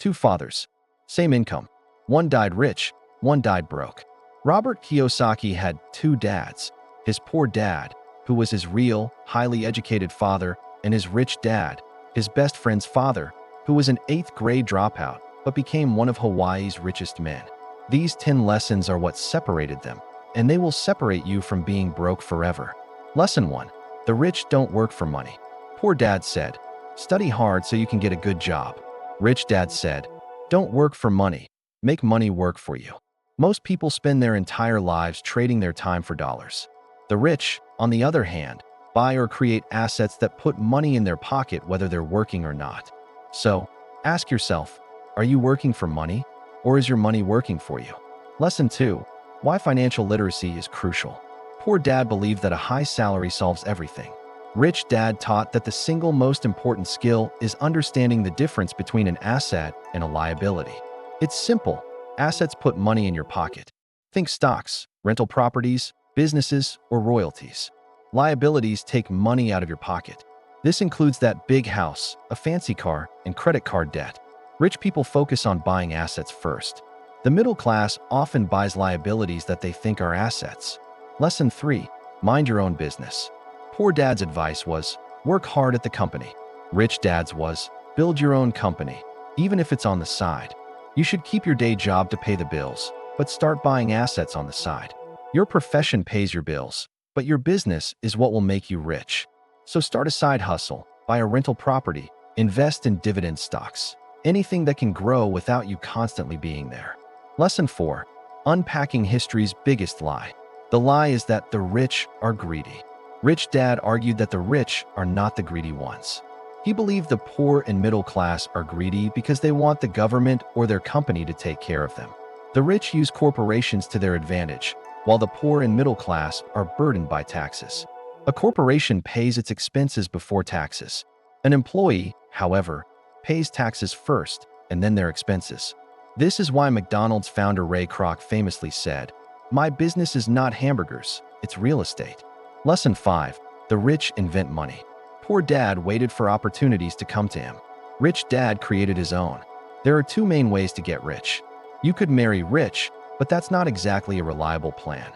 Two fathers, same income. One died rich, one died broke. Robert Kiyosaki had two dads. His poor dad, who was his real, highly educated father, and his rich dad, his best friend's father, who was an 8th grade dropout but became one of Hawaii's richest men. These 10 lessons are what separated them, and they will separate you from being broke forever. Lesson 1. The rich don't work for money. Poor dad said, "Study hard so you can get a good job." Rich dad said, "Don't work for money. Make money work for you." Most people spend their entire lives trading their time for dollars. The rich, on the other hand, buy or create assets that put money in their pocket whether they're working or not. So, ask yourself, are you working for money, or is your money working for you? Lesson 2. Why financial literacy is crucial. Poor dad believed that a high salary solves everything. Rich dad taught that the single most important skill is understanding the difference between an asset and a liability. It's simple. Assets put money in your pocket. Think stocks, rental properties, businesses, or royalties. Liabilities take money out of your pocket. This includes that big house, a fancy car, and credit card debt. Rich people focus on buying assets first. The middle class often buys liabilities that they think are assets. Lesson 3. Mind your own business. Poor dad's advice was, work hard at the company. Rich dad's was, build your own company, even if it's on the side. You should keep your day job to pay the bills, but start buying assets on the side. Your profession pays your bills, but your business is what will make you rich. So start a side hustle, buy a rental property, invest in dividend stocks, anything that can grow without you constantly being there. Lesson 4. Unpacking history's biggest lie. The lie is that the rich are greedy. Rich dad argued that the rich are not the greedy ones. He believed the poor and middle class are greedy because they want the government or their company to take care of them. The rich use corporations to their advantage, while the poor and middle class are burdened by taxes. A corporation pays its expenses before taxes. An employee, however, pays taxes first and then their expenses. This is why McDonald's founder Ray Kroc famously said, "My business is not hamburgers, it's real estate." Lesson 5. The rich invent money. Poor dad waited for opportunities to come to him. Rich dad created his own. There are two main ways to get rich. You could marry rich, but that's not exactly a reliable plan.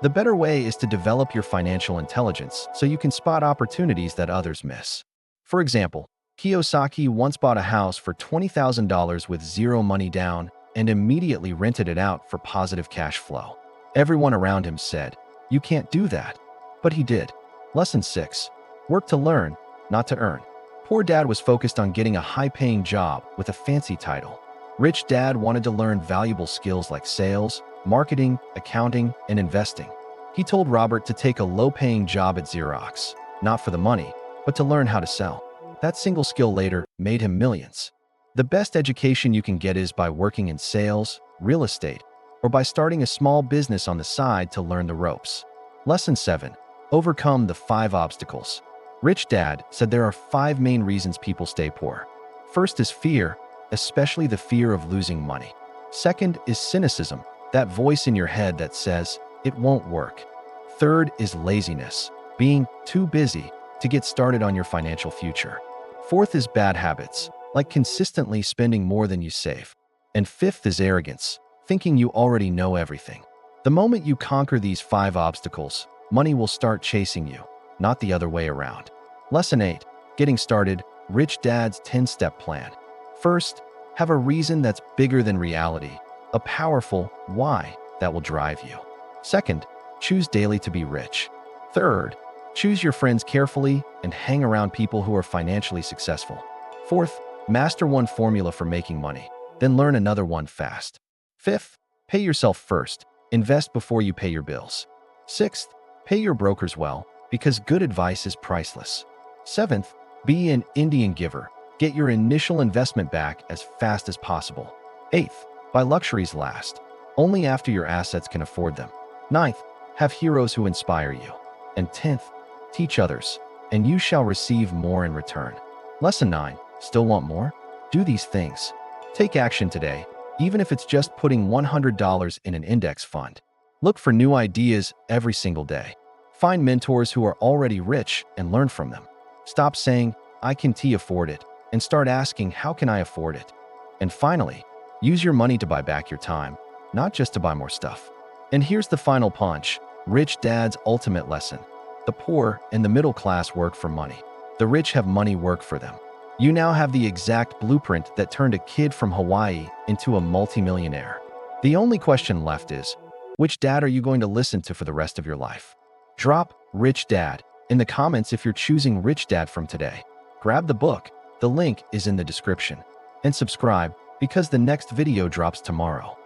The better way is to develop your financial intelligence so you can spot opportunities that others miss. For example, Kiyosaki once bought a house for $20,000 with zero money down and immediately rented it out for positive cash flow. Everyone around him said, "You can't do that." But he did. Lesson 6. Work to learn, not to earn. Poor dad was focused on getting a high-paying job with a fancy title. Rich dad wanted to learn valuable skills like sales, marketing, accounting, and investing. He told Robert to take a low-paying job at Xerox, not for the money, but to learn how to sell. That single skill later made him millions. The best education you can get is by working in sales, real estate, or by starting a small business on the side to learn the ropes. Lesson 7. Overcome the 5 obstacles. Rich dad said there are 5 main reasons people stay poor. First is fear, especially the fear of losing money. Second is cynicism, that voice in your head that says, it won't work. Third is laziness, being too busy to get started on your financial future. Fourth is bad habits, like consistently spending more than you save. And fifth is arrogance, thinking you already know everything. The moment you conquer these 5 obstacles, money will start chasing you, not the other way around. Lesson 8. Getting started, Rich Dad's 10-step plan. First, have a reason that's bigger than reality, a powerful why that will drive you. Second, choose daily to be rich. Third, choose your friends carefully and hang around people who are financially successful. Fourth, master one formula for making money, then learn another one fast. Fifth, pay yourself first. Invest before you pay your bills. Sixth, pay your brokers well, because good advice is priceless. Seventh, be an Indian giver. Get your initial investment back as fast as possible. Eighth, buy luxuries last. Only after your assets can afford them. Ninth, have heroes who inspire you. And 10th, teach others, and you shall receive more in return. Lesson 9, still want more? Do these things. Take action today, even if it's just putting $100 in an index fund. Look for new ideas every single day. Find mentors who are already rich and learn from them. Stop saying, I can't afford it, and start asking, how can I afford it? And finally, use your money to buy back your time, not just to buy more stuff. And here's the final punch: Rich Dad's ultimate lesson. The poor and the middle class work for money. The rich have money work for them. You now have the exact blueprint that turned a kid from Hawaii into a multimillionaire. The only question left is, which dad are you going to listen to for the rest of your life? Drop Rich Dad in the comments if you're choosing Rich Dad from today. Grab the book, the link is in the description, and subscribe because the next video drops tomorrow.